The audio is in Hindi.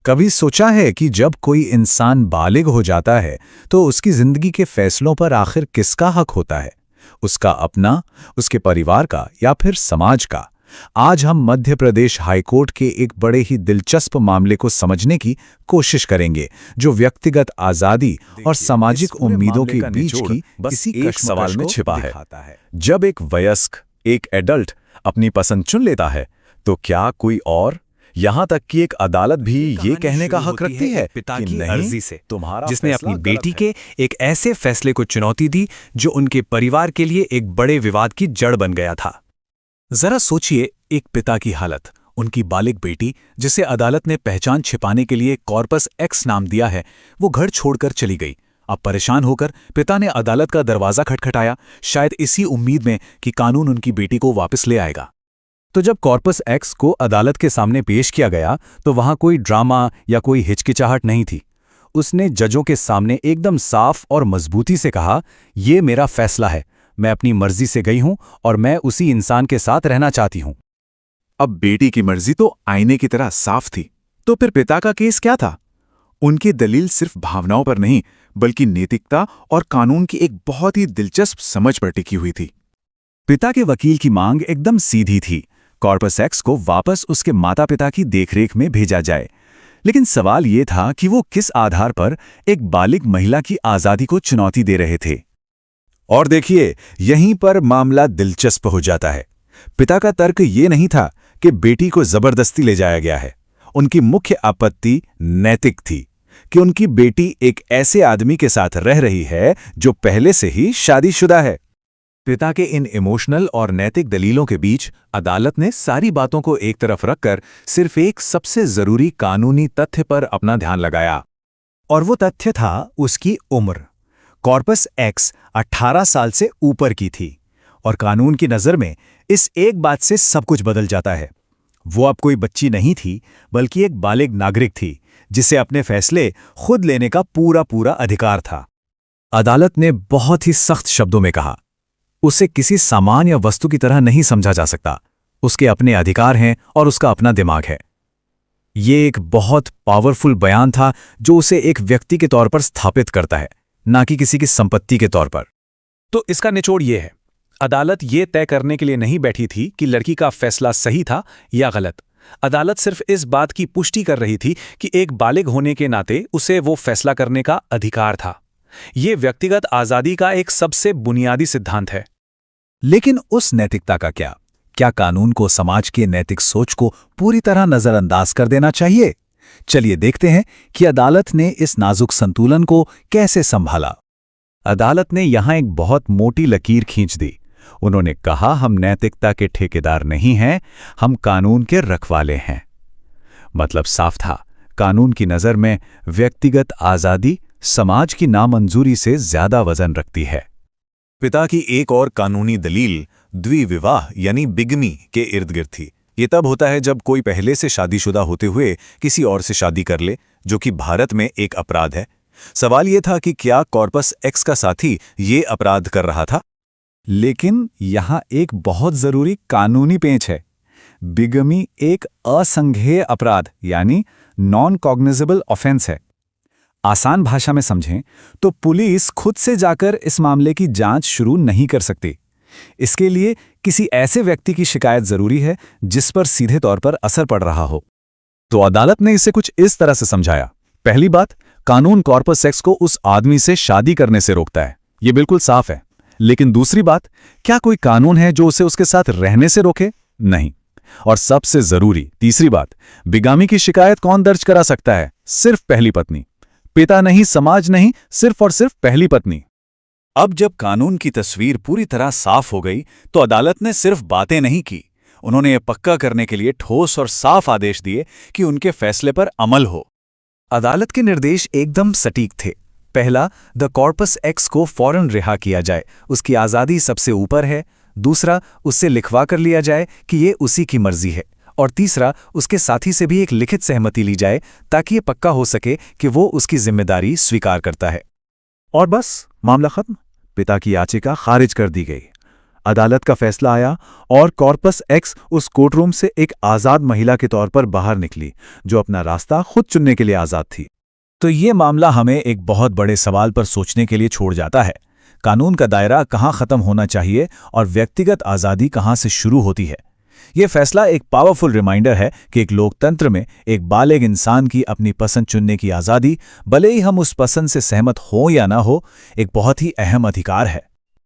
कभी सोचा है कि जब कोई इंसान बालिग हो जाता है तो उसकी जिंदगी के फैसलों पर आखिर किसका हक होता है? उसका अपना, उसके परिवार का या फिर समाज का? आज हम मध्य प्रदेश हाईकोर्ट के एक बड़े ही दिलचस्प मामले को समझने की कोशिश करेंगे, जो व्यक्तिगत आज़ादी और सामाजिक उम्मीदों के बीच की इसी एक सवाल में छिपा है। है। जब एक वयस्क, एक एडल्ट अपनी पसंद चुन लेता है, तो क्या कोई और, यहाँ तक कि एक अदालत भी ये कहने का हक रखती है पिता कि की नहीं, अर्जी से, तुम्हारा जिसने फैसला अपनी बेटी गलत है। के एक ऐसे फैसले को चुनौती दी जो उनके परिवार के लिए एक बड़े विवाद की जड़ बन गया था। जरा सोचिए, एक पिता की हालत। उनकी बालिग बेटी, जिसे अदालत ने पहचान छिपाने के लिए कॉर्पस एक्स नाम दिया है, वो घर छोड़कर चली गई। अब परेशान होकर पिता ने अदालत का दरवाजा खटखटाया, शायद इसी उम्मीद में कि कानून उनकी बेटी को वापस ले आएगा। तो जब कॉर्पस एक्स को अदालत के सामने पेश किया गया तो वहां कोई ड्रामा या कोई हिचकिचाहट नहीं थी। उसने जजों के सामने एकदम साफ और मजबूती से कहा, ये मेरा फैसला है, मैं अपनी मर्जी से गई हूं और मैं उसी इंसान के साथ रहना चाहती हूं। अब बेटी की मर्जी तो आईने की तरह साफ थी, तो फिर पिता का केस क्या था? उनकी दलील सिर्फ भावनाओं पर नहीं, बल्कि नैतिकता और कानून की एक बहुत ही दिलचस्प समझ पर टिकी हुई थी। पिता के वकील की मांग एकदम सीधी थी, कॉर्पस एक्स को वापस उसके माता-पिता की देखरेख में भेजा जाए। लेकिन सवाल ये था कि वो किस आधार पर एक बालिग महिला की आज़ादी को चुनौती दे रहे थे। और देखिए, यहीं पर मामला दिलचस्प हो जाता है। पिता का तर्क ये नहीं था कि बेटी को जबरदस्ती ले जाया गया है। उनकी मुख्य आपत्ति नैतिक थी कि उनकी बेटी एक ऐसे आदमी के साथ रह रही है जो पहले से ही शादीशुदा है। पिता के इन इमोशनल और नैतिक दलीलों के बीच अदालत ने सारी बातों को एक तरफ रखकर सिर्फ एक सबसे जरूरी कानूनी तथ्य पर अपना ध्यान लगाया, और वो तथ्य था उसकी उम्र। कॉर्पस एक्स 18 साल से ऊपर की थी, और कानून की नज़र में इस एक बात से सब कुछ बदल जाता है। वो अब कोई बच्ची नहीं थी, बल्कि एक बालिग नागरिक थी, जिसे अपने फैसले खुद लेने का पूरा अधिकार था। अदालत ने बहुत ही सख्त शब्दों में कहा, उसे किसी सामान या वस्तु की तरह नहीं समझा जा सकता। उसके अपने अधिकार हैं और उसका अपना दिमाग है। ये एक बहुत पावरफुल बयान था जो उसे एक व्यक्ति के तौर पर स्थापित करता है, ना कि किसी की संपत्ति के तौर पर। तो इसका निचोड़ ये है, अदालत ये तय करने के लिए नहीं बैठी थी कि लड़की का फैसला सही था या गलत। अदालत सिर्फ इस बात की पुष्टि कर रही थी कि एक बालिग होने के नाते उसे वो फैसला करने का अधिकार था। ये व्यक्तिगत आज़ादी का एक सबसे बुनियादी सिद्धांत है। लेकिन उस नैतिकता का क्या? क्या कानून को समाज के नैतिक सोच को पूरी तरह नजरअंदाज कर देना चाहिए? चलिए देखते हैं कि अदालत ने इस नाजुक संतुलन को कैसे संभाला। अदालत ने यहां एक बहुत मोटी लकीर खींच दी। उन्होंने कहा, हम नैतिकता के ठेकेदार नहीं हैं, हम कानून के रखवाले हैं। मतलब साफ था, कानून की नजर में व्यक्तिगत आज़ादी समाज की नामंजूरी से ज्यादा वजन रखती है। पिता की एक और कानूनी दलील द्विविवाह यानी बिगमी के इर्द गिर्द थी। ये तब होता है जब कोई पहले से शादीशुदा होते हुए किसी और से शादी कर ले, जो कि भारत में एक अपराध है। सवाल ये था कि क्या कॉर्पस एक्स का साथी ये अपराध कर रहा था? लेकिन यहां एक बहुत जरूरी कानूनी पेंच है। बिगमी एक असंज्ञेय अपराध यानी नॉन कॉग्निजेबल ऑफेंस है। आसान भाषा में समझें तो पुलिस खुद से जाकर इस मामले की जांच शुरू नहीं कर सकती। इसके लिए किसी ऐसे व्यक्ति की शिकायत जरूरी है जिस पर सीधे तौर पर असर पड़ रहा हो। तो अदालत ने इसे कुछ इस तरह से समझाया। पहली बात, कानून कॉर्पस एक्स को उस आदमी से शादी करने से रोकता है, ये बिल्कुल साफ है। लेकिन दूसरी बात, क्या कोई कानून है जो उसे उसके साथ रहने से रोके? नहीं। और सबसे जरूरी तीसरी बात, बिगामी की शिकायत कौन दर्ज करा सकता है? सिर्फ पहली पत्नी। पिता नहीं, समाज नहीं, सिर्फ और सिर्फ पहली पत्नी। अब जब कानून की तस्वीर पूरी तरह साफ हो गई, तो अदालत ने सिर्फ बातें नहीं की, उन्होंने ये पक्का करने के लिए ठोस और साफ आदेश दिए कि उनके फैसले पर अमल हो। अदालत के निर्देश एकदम सटीक थे। पहला, द कॉर्पस एक्स को फौरन रिहा किया जाए, उसकी आज़ादी सबसे ऊपर है। दूसरा, उससे लिखवा कर लिया जाए कि ये उसी की मर्जी है। और तीसरा, उसके साथी से भी एक लिखित सहमति ली जाए ताकि ये पक्का हो सके कि वो उसकी जिम्मेदारी स्वीकार करता है। और बस मामला खत्म। पिता की याचिका खारिज कर दी गई। अदालत का फैसला आया और कॉर्पस एक्स उस कोर्टरूम से एक आज़ाद महिला के तौर पर बाहर निकली, जो अपना रास्ता खुद चुनने के लिए आज़ाद थी। तो ये मामला हमें एक बहुत बड़े सवाल पर सोचने के लिए छोड़ जाता है। कानून का दायरा कहाँ ख़त्म होना चाहिए और व्यक्तिगत आज़ादी कहाँ से शुरू होती है। ये फैसला एक पावरफुल रिमाइंडर है कि एक लोकतंत्र में एक बालिग इंसान की अपनी पसंद चुनने की आज़ादी, भले ही हम उस पसंद से सहमत हों या ना हो, एक बहुत ही अहम अधिकार है।